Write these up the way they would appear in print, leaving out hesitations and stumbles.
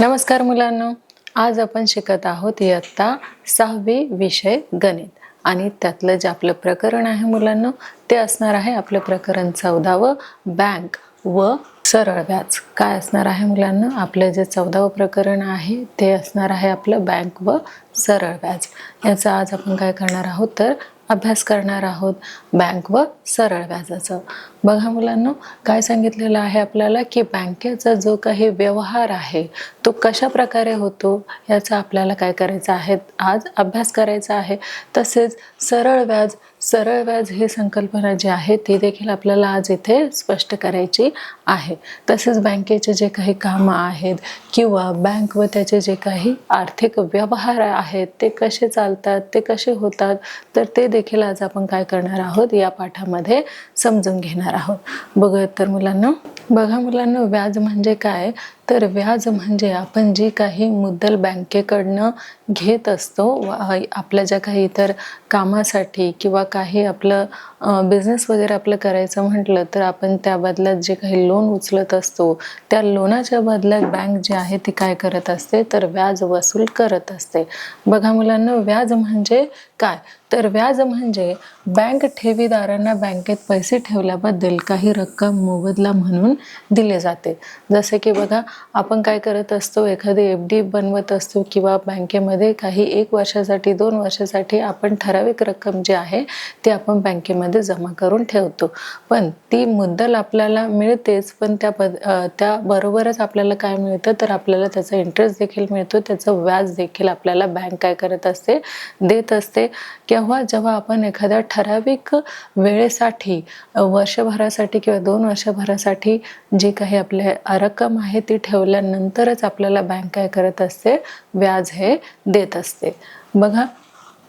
नमस्कार मुलांनो, आज आपण शिकत आहोत इयत्ता 6वी विषय गणित आणि त्यातलं जे आपलं प्रकरण आहे मुलांनो ते असणार आहे आपलं प्रकरण 14व बँक व सरळ व्याज. काय असणार आहे मुलांनो? आपलं जे 14व प्रकरण आहे ते असणार आहे आपलं बँक व सरळ व्याज. याचा आज आपण काय करणार आहोत तर अभ्यास करणार आहोत बँक व सरळ व्याजाचा. बघा मुलांनो, काय सांगितलेलं आहे आपल्याला की बँकेचा जो काही व्यवहार आहे तो कशा प्रकारे होतो याचा आपल्याला काय करायचं आहे, आज अभ्यास करायचा आहे. तसेच सरळ व्याज ही संकल्पना जी आहे ती देखील आपल्याला आज इथे स्पष्ट करायची आहे. तसेच बँकेचे जे काही कामं आहेत किंवा बँक व त्याचे जे काही आर्थिक व्यवहार आहेत ते कसे चालतात, ते कसे होतात, तर ते देखील आज आपण काय करणार आहोत या पाठामध्ये समजून घेणार आहोत. बघूयात तर मुलांनो. बघा मुलांनो, व्याज म्हणजे काय? तर व्याज म्हणजे आपण जी काही मुद्दल बँकेकडनं घेत असतो आपल्या ज्या काही इतर कामासाठी किंवा काही आपलं बिझनेस वगैरे आपलं करायचं म्हटलं तर आपण त्या बदल्यात जे काही लोन उचलत असतो त्या लोनाच्या बदल्यात बँक जी आहे ती काय करत असते तर व्याज वसूल करत असते. बघा मुलांना, व्याज म्हणजे काय? तर व्याज म्हणजे बँक ठेवीदारांना बँकेत पैसे ठेवल्याबद्दल काही रक्कम मोबदला म्हणून दिले जाते. जसे की बघा, आपण काय करत असतो, एखादी FD बनवत असतो किंवा बँकेमध्ये काही 1 वर्षासाठी 2 वर्षासाठी आपण ठराविक रक्कम जी आहे ती आपण बँकेमध्ये जमा करून ठेवतो. पण ती मुद्दल आपल्याला मिळतेच, पण त्याबरोबरच आपल्याला काय मिळतं तर आपल्याला त्याचा इंटरेस्ट देखील मिळतो, त्याचं व्याज देखील आपल्याला बँक काय करत असते, देत असते. जेव्हा आपण एखाद्या ठराविक वेळेसाठी वर्षभरासाठी किंवा 2 वर्षभरासाठी जी काही आपल्या रक्कम आहे ती ठेवल्यानंतरच आपल्याला बँक काय करत असते, व्याज हे देत असते. बघा,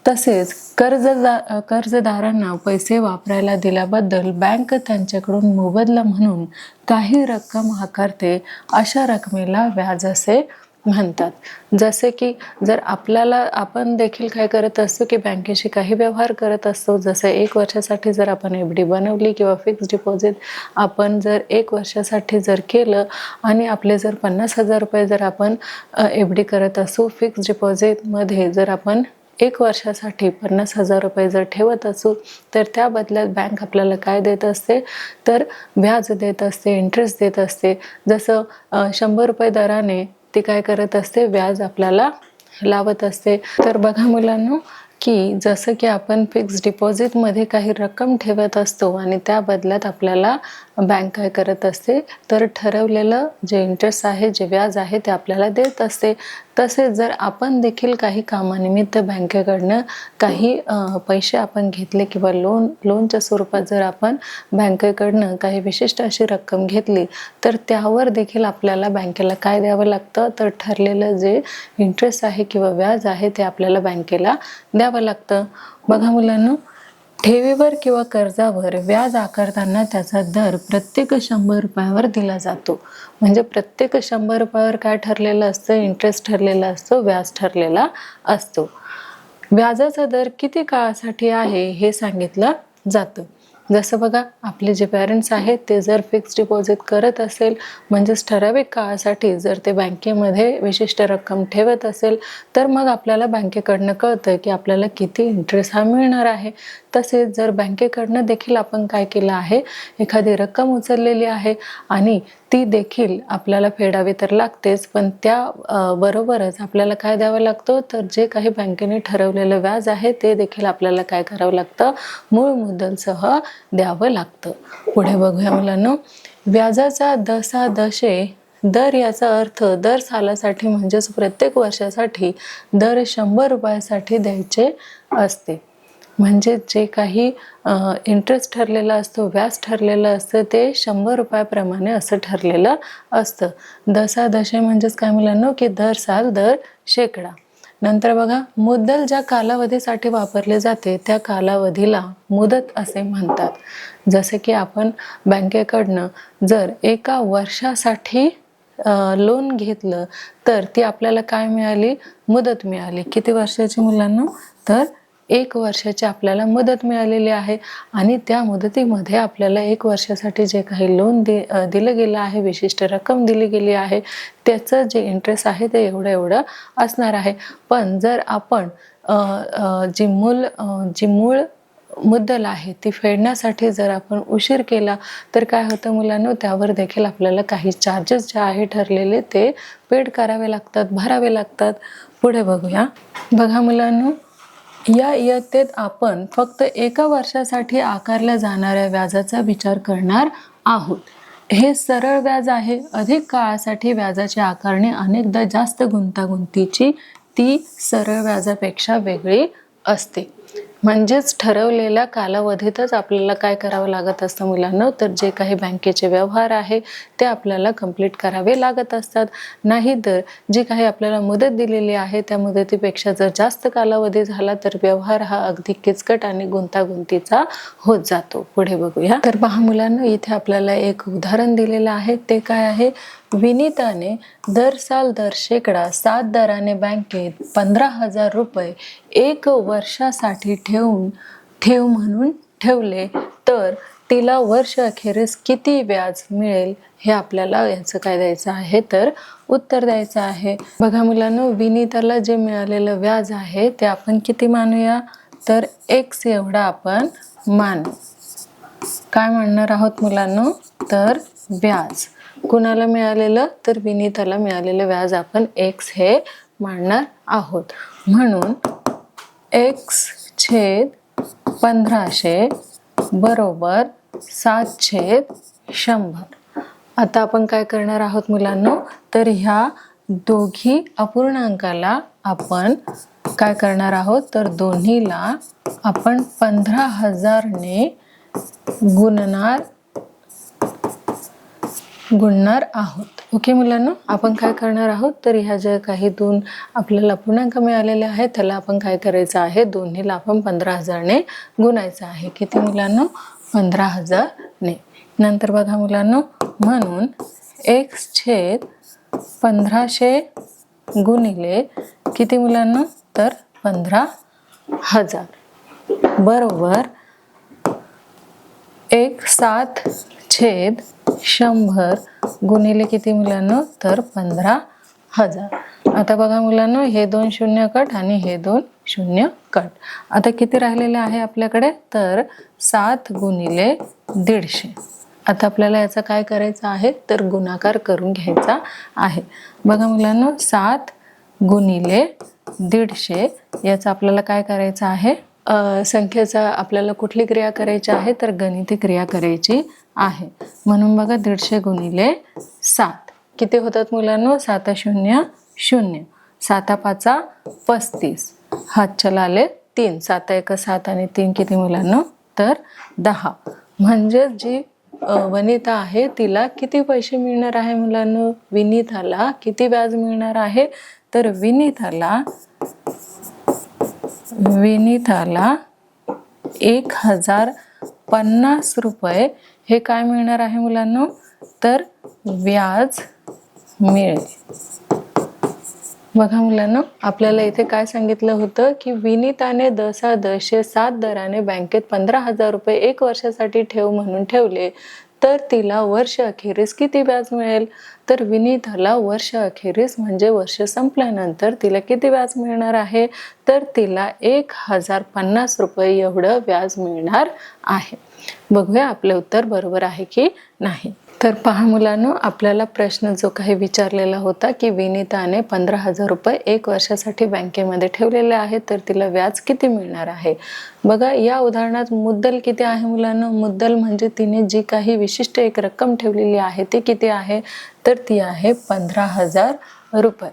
तसेच कर्जदारांना पैसे वापरायला दिल्याबद्दल बँक त्यांच्याकडून मोबदला म्हणून काही रक्कम आकारते. अशा रकमेला व्याज असे म्हणतात. जसे की जर आपण देखील काय करत असतो की बँकेशी काही व्यवहार करत असतो. जसं 1 वर्षासाठी जर आपण FD बनवली किंवा फिक्स डिपॉझिट आपण जर 1 वर्षासाठी जर केलं आणि आपले जर 50,000 रुपये जर आपण FD करत असू, फिक्स डिपॉझिटमध्ये जर आपण 1 वर्षासाठी 50,000 रुपये जर ठेवत असू तर त्या बदल्यात बँक आपल्याला काय देत असते तर व्याज देत असते, इंटरेस्ट देत असते. जसं 100 रुपये दराने ती काय करत असते, व्याज आपल्याला लावत असते. तर बघा मुलांनो, की जसं की आपण फिक्स डिपॉझिटमध्ये काही रक्कम ठेवत असतो आणि त्या बदल्यात आपल्याला बँक काय करत असते तर ठरवलेलं जे इंटरेस्ट आहे, जे व्याज आहे ते आपल्याला देत असते. तसेच जर आपण देखील काही कामानिमित्त बँकेकडनं काही पैसे आपण घेतले किंवा लोनच्या स्वरूपात जर आपण बँकेकडनं काही विशिष्ट अशी रक्कम घेतली तर त्यावर देखील आपल्याला बँकेला काय द्यावं लागतं तर ठरलेलं जे इंटरेस्ट आहे किंवा व्याज आहे ते आपल्याला बँकेला द्यावं लागतं. बघा मुलांनो, ठेवीवर किंवा कर्जावर व्याज आकारताना त्याचा दर प्रत्येक 100 रुपयावर दिला जातो. म्हणजे प्रत्येक 100 रुपयावर काय ठरलेलं असतं, इंटरेस्ट ठरलेला असतो, व्याज ठरलेला असतो. व्याजाचा दर किती काळासाठी आहे हे सांगितलं जातं. जसं बघा, आपले जे पेरेंट्स आहेत ते जर फिक्स डिपॉझिट करत असेल म्हणजेच ठराविक काळासाठी जर ते बँकेमध्ये विशिष्ट रक्कम ठेवत असेल तर मग आपल्याला बँकेकडनं कळतं की आपल्याला किती इंटरेस्ट हा मिळणार आहे. तसेच जर बँकेकडनं देखील आपण काय केलं आहे, एखादी रक्कम उचललेली आहे आणि ती देखील आपल्याला फेडावी तर लागतेच, पण त्या बरोबरच आपल्याला काय द्यावं लागतं तर जे काही बँकेने ठरवलेलं व्याज आहे ते देखील आपल्याला काय करावं लागतं, मूळ मुद्दलसह द्यावं लागतं. पुढे बघूया मुलांनो, व्याजाचा दशादशे दर याचा अर्थ दर सालासाठी म्हणजेच प्रत्येक वर्षासाठी दर 100 रुपयासाठी द्यायचे असते. म्हणजे जे काही इंटरेस्ट ठरलेला असतो, व्याज ठरलेलं असतं ते 100 रुपयाप्रमाणे असं ठरलेलं असतं. दशादशे म्हणजेच काय मुलांनो की दर साल दर शेकडा. नंतर बघा, मुद्दल ज्या कालावधीसाठी वापरले जाते त्या कालावधीला मुदत असे म्हणतात. जसे की आपण बँकेकडनं जर 1 वर्षासाठी लोन घेतलं तर ती आपल्याला काय मिळाली, मुदत मिळाली. किती वर्षाची मुलांना तर 1 वर्षाची आपल्याला मुदत मिळालेली आहे आणि त्या मुदतीमध्ये आपल्याला 1 वर्षासाठी जे काही लोन दिलं गेलं आहे, विशिष्ट रक्कम दिली गेली आहे, त्याचं जे इंटरेस्ट आहे ते एवढं असणार आहे. पण जर आपण जी मूळ मुद्दल आहे ती फेडण्यासाठी जर आपण उशीर केला तर काय होतं मुलांनो, त्यावर देखील आपल्याला काही चार्जेस जे आहे ठरलेले ते पेड करावे लागतात, भरावे लागतात. पुढे बघूया. बघा मुलांनो, या इयत्तेत आपण फक्त 1 वर्षासाठी आकारल्या जाणाऱ्या व्याजाचा विचार करणार आहोत. हे सरळ व्याज आहे. अधिक काळासाठी व्याजाची आकारणी अनेकदा जास्त गुंतागुंतीची, ती सरळ व्याजापेक्षा वेगळी असते. म्हणजेच ठरवलेल्या कालावधीतच आपल्याला काय करावं लागत असतं मुलांना, तर जे काही बँकेचे व्यवहार आहे ते आपल्याला कंप्लीट करावे लागत असतात. नाहीतर जी काही आपल्याला मुदत दिलेली आहे त्या मुदतीपेक्षा जर जास्त कालावधी झाला तर व्यवहार हा अगदी किचकट आणि गुंतागुंतीचा होत जातो. पुढे बघूया. तर पहा मुलांना, इथे आपल्याला एक उदाहरण दिलेलं आहे. ते काय आहे, विनीताने दर साल दर शेकडा 7 दराने बँकेत 15,000 रुपये 1 वर्षासाठी ठेव म्हणून ठेवले तर तिला वर्ष अखेरीस किती व्याज मिळेल, हे आपल्याला याचं काय द्यायचं आहे, तर उत्तर द्यायचं आहे. बघा मुलांनो, विनीताला जे मिळालेलं व्याज आहे ते आपण किती मानूया, तर x एवढा आपण मानू. काय म्हणणार आहोत मुलांनो, तर व्याज कुणाला मिळालेलं, तर विनीताला मिळालेलं व्याज आपण x हे मानणार आहोत. म्हणून x/1500 बरोबर 7/100. आता आपण काय करणार आहोत मुलांनो, तर ह्या दोघी अपूर्णांकाला आपण काय करणार आहोत, तर दोन्हीला आपण 15,000 ने गुणणार आहोत. ओके मुलांनो, आपण काय करणार आहोत, तर ह्या ज्या काही दोन आपल्याला पूर्णांक मिळालेले आहेत त्याला आपण काय करायचं आहे, दोन्हीला आपण 15,000 ने गुणायचं आहे. किती मुलांनो, 15,000 ने. नंतर बघा मुलांनो, म्हणून x/1500 गुणिले किती मुलांनो, तर 15,000 बरोबर 7/100 गुणिले किती मुलांनो, तर 15,000. आता बघा मुलांनो, हे 2 शून्य कट आणि हे 2 शून्य कट. आता किती राहिलेले आहे आपल्याकडे, तर 7 गुणिले 150. आता आपल्याला याचा काय करायचं आहे, तर गुणाकार करून घ्यायचा आहे. बघा मुलांनो, 7 गुणिले 150 याचा आपल्याला काय करायचं आहे, संख्येचा आपल्याला कुठली क्रिया करायची आहे, तर गणिती क्रिया करायची आहे. म्हणून बघा 150 गुणिले 7 किती होतात मुलांनो, 7×0 0, 7×5 35, हातच्याला आले 3, 7×1 7 आणि 3 किती मुलांनो, तर 10. म्हणजे जी वनिता आहे तिला किती पैसे मिळणार आहे मुलांनो, विनीताला किती व्याज मिळणार आहे, तर विनीताला 1,050 रुपये हे काय मिळणार आहे मुलांनो, तर व्याज मिळेल. बघा मुलांनो, आपल्याला इथे काय सांगितलं होतं की विनीताने 7 दराने बँकेत 15,000 रुपये 1 वर्षासाठी ठेव म्हणून ठेवले तर तिला वर्ष अखेरीस किती व्याज मिळेल, तर विनीताला वर्ष अखेरीस म्हणजे वर्ष संपल्यानंतर तिला किती व्याज मिळणार आहे, तर तिला 1,050 रुपये एवढं व्याज मिळणार आहे. बघूया आपलं उत्तर बरोबर आहे की नाही. तर पहा मुलांनो, आपल्याला प्रश्न जो काही विचारलेला होता की विनीताने 15,000 रुपये 1 वर्षासाठी बँकेमध्ये ठेवलेले आहे तर तिला व्याज किती मिळणार आहे. बघा या उदाहरणात मुद्दल किती आहे मुलांनो, मुद्दल म्हणजे तिने जी काही विशिष्ट एक रक्कम ठेवलेली आहे ती किती आहे, तर ती आहे 15,000 रुपये.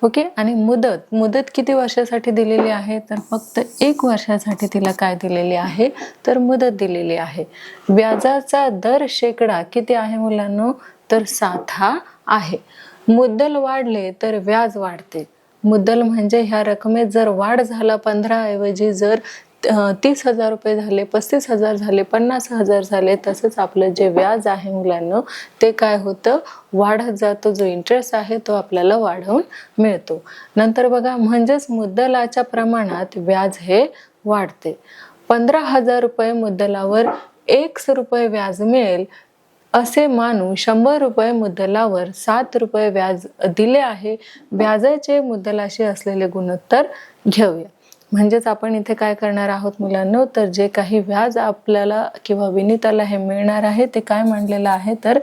ओके, आणि मुदत किती वर्षासाठी दिलेली आहे, तर फक्त 1 वर्षासाठी तिला काय दिलेली आहे, तर मुदत दिलेली आहे. व्याजाचा दर शेकडा किती आहे मुलांनो, तर 7 आहे. मुद्दल वाढले तर व्याज वाढते. मुद्दल म्हणजे ह्या रकमेत जर वाढ झाला 15 ऐवजी जर 30,000 रुपये झाले, 35,000 झाले, 50,000 झाले, तसंच आपलं जे व्याज आहे मुलांनो ते काय होतं, वाढत जातो. जो इंटरेस्ट आहे तो आपल्याला वाढवून मिळतो. नंतर बघा, म्हणजेच मुद्दलाच्या प्रमाणात व्याज हे वाढते. 15,000 रुपये मुद्दलावर ₹1 व्याज मिळेल असे मानू 100 रुपये मुद्दलावर 7 रुपये व्याज दिले आहे. व्याजाचे मुद्दलाशी असलेले गुणोत्तर घेऊया. म्हणजेच आपण इथे काय करणार आहोत मुलांनो, तर जे काही व्याज आपल्याला किंवा विनिताला हे मिळणार आहे ते काय मानलेलं आहे, तर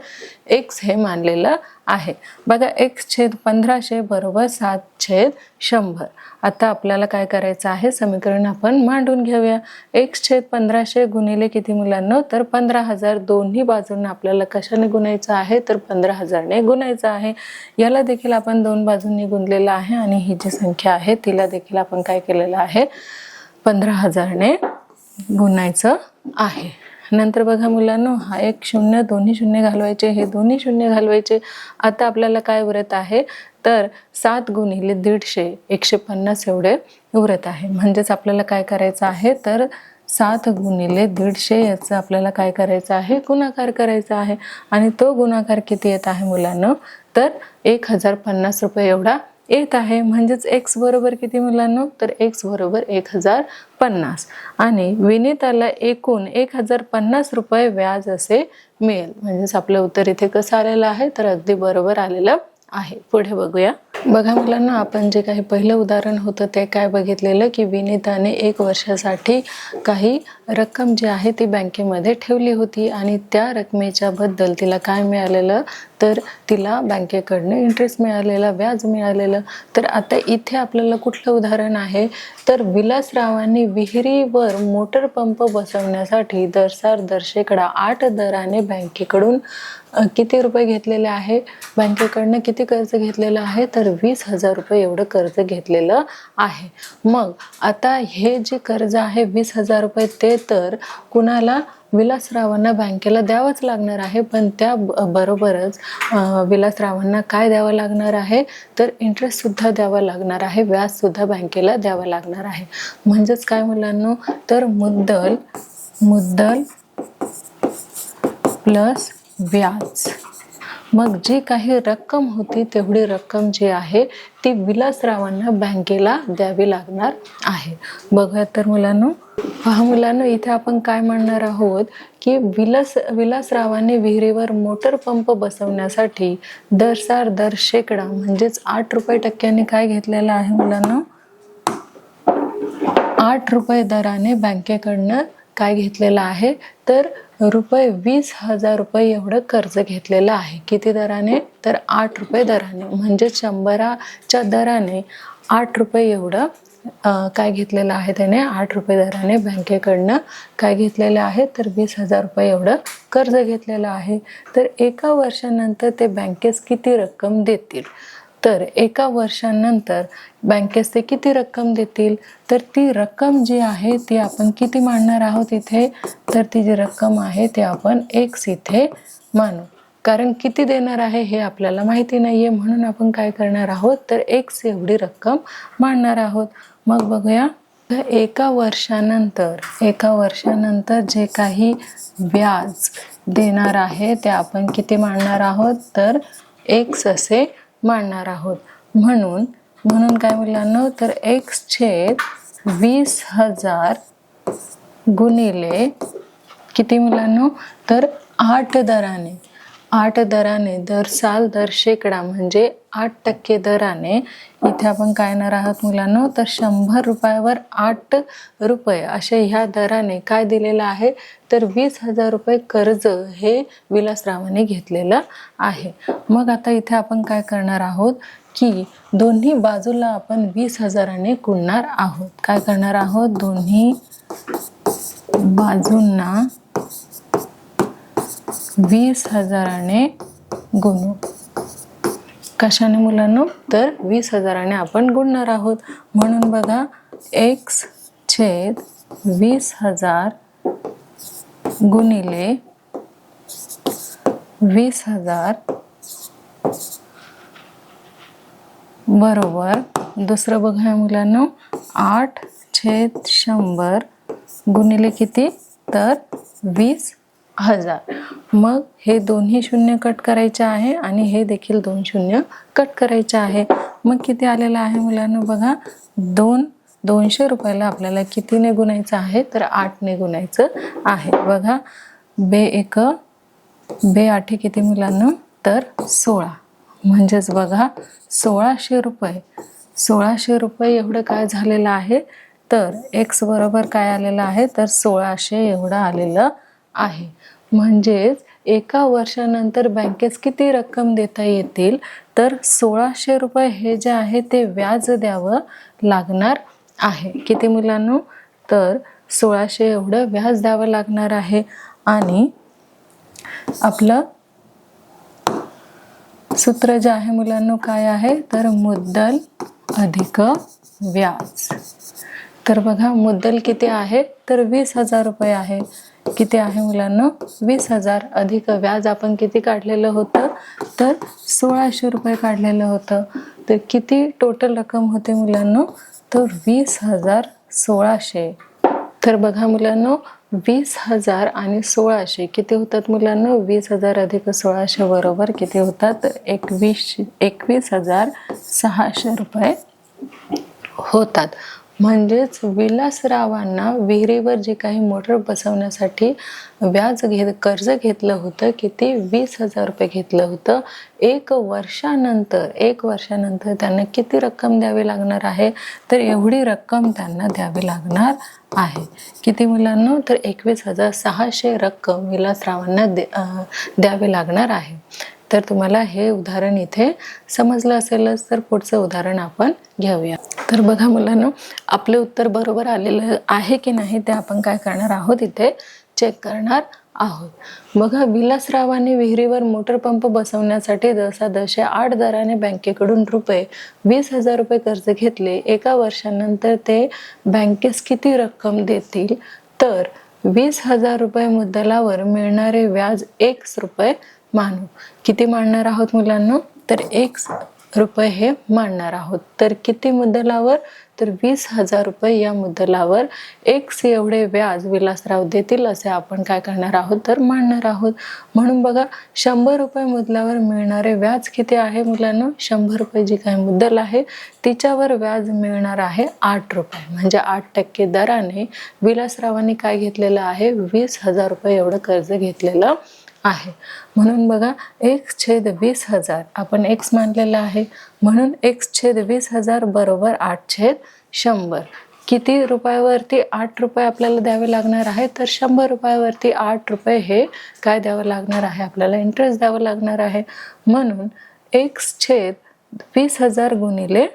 x हे मानलेलं आहे. बघा, x/1500 बरोबर 7/100. आता आपल्याला काय करायचं आहे, समीकरण आपण मांडून घेऊया. x/1500 गुणिले किती मुलांनो, तर 15,000. दोन्ही बाजूंना आपल्याला कशाने गुणायचं आहे, तर 15,000ने गुणायचं आहे. याला देखील आपण दोन बाजूंनी गुणलेलं आहे आणि ही जी संख्या आहे तिला देखील आपण काय केलेलं आहे, 15,000ने गुणायचं आहे. नंतर बघा मुलांनो, हा एक शून्य, दोन्ही शून्य घालवायचे, हे दोन्ही शून्य घालवायचे. आता आपल्याला काय उरत आहे, तर 7 गुणिले 150, 150 एवढे उरत आहे. म्हणजेच आपल्याला काय करायचं आहे, तर 7 गुणिले 150 याचं आपल्याला काय करायचं आहे, गुणाकार करायचा आहे. आणि तो गुणाकार किती येत आहे मुलांनो, तर 1050 रुपये एवढा येत आहे. म्हणजेच x बरोबर किती मुलांनो, तर x बरोबर 1050 आणि विनिताला एकूण 1050 रुपये व्याज असे मिळेल. म्हणजेच आपलं उत्तर इथे कसं आलेलं आहे, तर अगदी बरोबर आलेलं आहे. पुढे बघूया. बघा मुलांना, आपण जे काही पहिलं उदाहरण होतं ते काय बघितलेलं, की विनिताने 1 वर्षासाठी काही रक्कम जी आहे ती बँकेमध्ये ठेवली होती आणि त्या रकमेच्या बद्दल तिला काय मिळालेलं, तर तिला बँकेकडनं इंटरेस्ट मिळालेला, व्याज मिळालेलं. तर आता इथे आपल्याला कुठलं उदाहरण आहे, तर विलासरावांनी विहिरीवर मोटर पंप बसवण्यासाठी दर शेकडा 8 दराने बँकेकडून किती रुपये घेतलेले आहे, बँकेकडनं किती कर्ज घेतलेलं आहे, तर 20,000 रुपये एवढं कर्ज घेतलेलं आहे. मग आता हे जे कर्ज आहे 20,000 रुपये ते तर कुणाला, विलासरावांना बँकेला द्यावंच लागणार आहे. पण त्या बरोबरच विलासरावांना काय द्यावं लागणार आहे, तर इंटरेस्टसुद्धा द्यावं लागणार आहे, व्याजसुद्धा बँकेला द्यावं लागणार आहे. म्हणजेच काय मुलांनो, तर मुद्दल प्लस व्याज. मग जी काही रक्कम होती तेवढी रक्कम जी आहे ती विलासरावांना बँकेला द्यावी लागणार आहे. बघा तर मुलांनो, पहा मुलांनो, इथे आपण काय म्हणणार आहोत, की विलासरावांनी विहिरीवर मोटर पंप बसवण्यासाठी दर शेकडा म्हणजेच 8 रुपये टक्क्याने काय घेतलेलं आहे मुलांनो, 8 रुपये दराने बँकेकडनं काय घेतलेलं आहे, तर ₹20,000 रुपये एवढं कर्ज घेतलेलं आहे. किती दराने, तर 8 रुपये दराने. म्हणजे 100च्या दराने 8 रुपये एवढं काय घेतलेलं आहे त्याने, 8 रुपये दराने बँकेकडनं काय घेतलेलं आहे, तर 20,000 रुपये एवढं कर्ज घेतलेलं आहे. तर 1 वर्षानंतर ते बँकेस किती रक्कम देतील, तर 1 वर्षानंतर बँकेस ते किती रक्कम देतील, तर ती रक्कम जी आहे ती आपण किती मांडणार आहोत इथे, तर ती जी रक्कम आहे ते आपण x इथे मानू. कारण किती देणार आहे हे आपल्याला माहिती नाहीये, म्हणून आपण काय करणार आहोत, तर x एवढी रक्कम मांडणार आहोत. मग बघूया, तर 1 वर्षानंतर जे काही व्याज देणार आहे ते आपण किती मांडणार आहोत, तर x असे मांडणार आहोत. म्हणून काय मुलांनो, तर x/20,000 गुणिले किती मुलांनो, तर 8 दराने दर शेकडा म्हणजे 8% दराने. इथे आपण काय येणार आहोत मुलांनो, तर 100 रुपयावर 8 रुपये असे ह्या दराने काय दिलेलं आहे, तर 20,000 रुपये कर्ज हे विलासरावांनी घेतलेलं आहे. मग आता इथे आपण काय करणार आहोत, की दोन्ही बाजूला आपण 20,000ने गुणणार आहोत. काय करणार आहोत, दोन्ही बाजूंना 20,000ने गुणू. कशाने मुलांनो, तर 20,000ने आपण गुणणार आहोत. म्हणून बघा, x/20,000 गुणिले 20,000 बरोबर, दुसरं बघा मुलांनो, 8/100 गुणिले किती, तर 20,000. मग हे दोन्ही शून्य कट करायचे आहे आणि हे देखील 2 शून्य कट करायचे आहे. मग किती आलेलं आहे मुलांनो, बघा, 2 200 रुपयाला आपल्याला कितीने गुणायचं आहे तर 8ने गुणायचं आहे. बघा, बे आठे किती मुलांना तर 16. म्हणजेच बघा 1600 रुपये एवढं काय झालेलं आहे तर x बरोबर काय आलेलं आहे तर 1600 एवढं आलेलं आहे. म्हणजेच एका वर्षानंतर बँकेस किती रक्कम देता येतील तर 1600 रुपये हे जे आहे ते व्याज द्यावं लागणार आहे. किती मुलांनो तर 1600 एवढं व्याज द्यावं लागणार आहे. आणि आपलं सूत्र जे आहे मुलांनो काय आहे तर मुद्दल अधिक व्याज. तर बघा मुद्दल किती आहे तर 20,000 रुपये आहे. किती आहे मुलांनो 20,000 अधिक व्याज आपण किती काढलेलं होतं तर 1600 रुपये काढलेलं होतं. तर किती टोटल रक्कम होते मुलांनो तर 20,1600. तर बघा मुलांनो 20,000 आणि 1600 किती होतात मुलांनो 20,000 अधिक 1600 बरोबर किती होतात तर 21,600 रुपये होतात. म्हणजेच विलासरावांना विहिरीवर जे काही मोटर बसवण्यासाठी कर्ज घेतलं होतं किती 20,000 रुपये घेतलं होतं. एक वर्षानंतर त्यांना किती रक्कम द्यावी लागणार आहे तर एवढी रक्कम त्यांना द्यावी लागणार आहे. किती मुलांना तर 21,600 रक्कम विलासरावांना द्यावी लागणार आहे. तर तुम्हाला हे उदाहरण इथे समजलं असेलच तर पुढचं उदाहरण आपण घेऊया. तर बघा मुलांनो आपले उत्तर बरोबर आलेलं आहे की नाही ते आपण काय करणार आहोत इथे चेक करणार आहोत. बघा विलासरावांनी विहिरीवर मोटर पंप बसवण्यासाठी जसे 8 दराने बँकेकडून रुपये 20,000 रुपये कर्ज घेतले. एका वर्षानंतर ते बँकेस किती रक्कम देतील तर 20,000 रुपये मुद्दलावर मिळणारे व्याज x रुपये मानू. किती मानणार आहोत मुलांनो तर x रुपये हे मानणार आहोत. तर किती मुद्दलावर तर 20,000 रुपये या मुद्दलावर x एवढे व्याज विलासराव देतील असे आपण काय करणार आहोत तर मानणार आहोत. म्हणून बघा 100 रुपये मुद्दलावर मिळणारे व्याज किती आहे मुलांना 100 रुपये जी काही मुद्दल आहे तिच्यावर व्याज मिळणार आहे 8 रुपये. म्हणजे 8% दराने विलासरावांनी काय घेतलेलं आहे 20,000 रुपये एवढं कर्ज घेतलेलं आहे. म्हणून बघा x/20,000 आपण x मानलेला आहे म्हणून x/20,000 बरोबर 8/100. किती रुपयावरती 8 रुपये आपल्याला द्यावे लागणार आहे तर 100 रुपयावरती 8 रुपये हे काय द्यावं लागणार आहे आपल्याला इंटरेस्ट द्यावं लागणार आहे. म्हणून x/20,000 गुणिले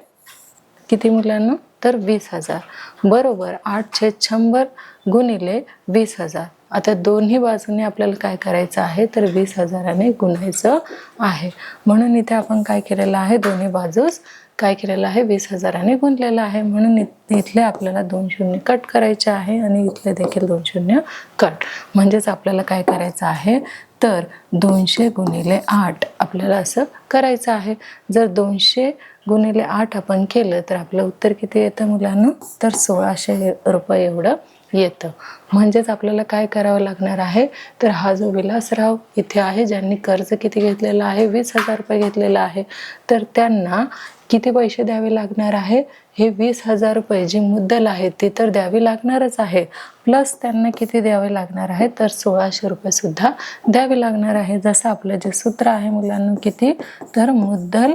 किती मुलांना तर 20,000 बरोबर 8/100 गुणिले 20,000. आता दोन्ही बाजूने आपल्याला काय करायचं आहे तर 20,000ने गुणायचं आहे. म्हणून इथे आपण काय केलेलं आहे दोन्ही बाजूस काय केलेलं आहे 20,000ने गुणलेलं आहे. म्हणून इथले आपल्याला 2 शून्य कट करायचे आहे आणि इथले देखील 2 शून्य कट. म्हणजेच आपल्याला काय करायचं आहे तर 200 गुणिले 8 आपल्याला असं करायचं आहे. जर 200 गुणिले 8 आपण केलं तर आपलं उत्तर किती येतं मुलांना तर 1,600 रुपये एवढं येतं. म्हणजेच आपल्याला काय करावं लागणार आहे तर हा जो विलासराव इथे आहे ज्यांनी कर्ज किती घेतलेलं आहे 20,000 रुपये घेतलेलं आहे तर त्यांना किती पैसे द्यावे लागणार आहे हे 20,000 रुपये जी मुद्दल आहे ती तर द्यावी लागणारच आहे. प्लस त्यांना किती द्यावे लागणार आहे तर 1,600 रुपये सुद्धा द्यावे लागणार आहे. जसं आपलं जे सूत्र आहे मुलांना किती तर मुद्दल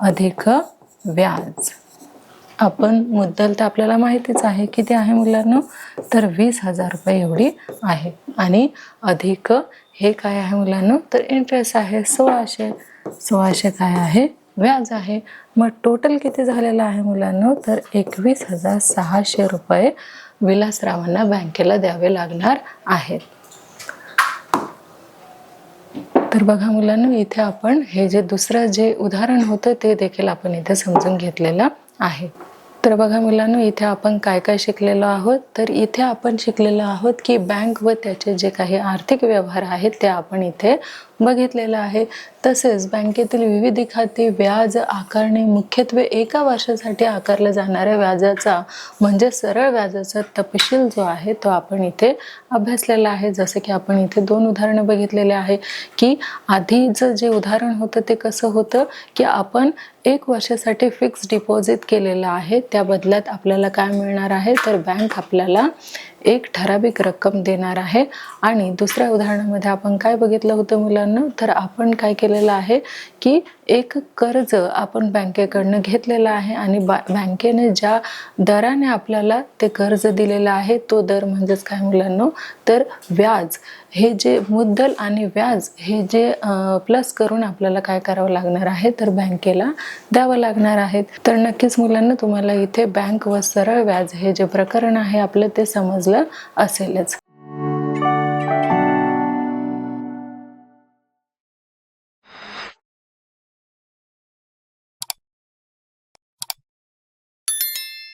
अधिक व्याज. आपण मुद्दल तर आपल्याला माहितीच आहे किती आहे मुलांना तर 20,000 रुपये एवढी आहे आणि अधिक हे काय आहे मुलांना तर इंटरेस्ट आहे 1,600 काय आहे व्याज आहे. मग टोटल किती झालेलं आहे मुलांना तर 21,600 रुपये विलासरावांना बँकेला द्यावे लागणार आहेत. तर बघा मुलांना इथे आपण हे जे दुसरं जे उदाहरण होतं ते देखील आपण इथे समजून घेतलेलं आहे. तर बघा मुलांनो इथे आपण काय काय शिकलेलो आहोत तर इथे आपण शिकलेलो आहोत की बँक व त्याचे जे काही आर्थिक व्यवहार आहेत ते आपण इथे बघितलेलं आहे. तसेच बँकेतील विविध खाती व्याज आकारणी मुख्यत्वे एका वर्षासाठी आकारल्या जाणाऱ्या व्याजाचा म्हणजे सरळ व्याजाचा तपशील जो आहे तो आपण इथे अभ्यासलेला आहे. जसं की आपण इथे 2 उदाहरणं बघितलेले आहे की आधीचं जे उदाहरण होतं ते कसं होतं की आपण 1 वर्षासाठी फिक्स डिपॉझिट केलेलं आहे, त्या बदल्यात आपल्याला काय मिळणार आहे तर बँक आपल्याला एक ठराविक रक्कम देणार आहे. आणि दुसऱ्या उदाहरणामध्ये आपण काय बघितलं होतं मुलांना, तर आपण काय केलेलं आहे की एक कर्ज आपण बँकेकडनं घेतलेलं आहे आणि बँकेने ज्या दराने आपल्याला ते कर्ज दिलेलं आहे तो दर म्हणजेच काय मुलांना तर व्याज, हे जे मुद्दल आणि व्याज हे जे प्लस करून आपल्याला काय करावं लागणार आहे तर बँकेला द्यावं लागणार आहे. तर नक्कीच मुलांना तुम्हाला इथे बँक व सरळ व्याज हे जे प्रकरण आहे आपलं ते समजलं असेलच.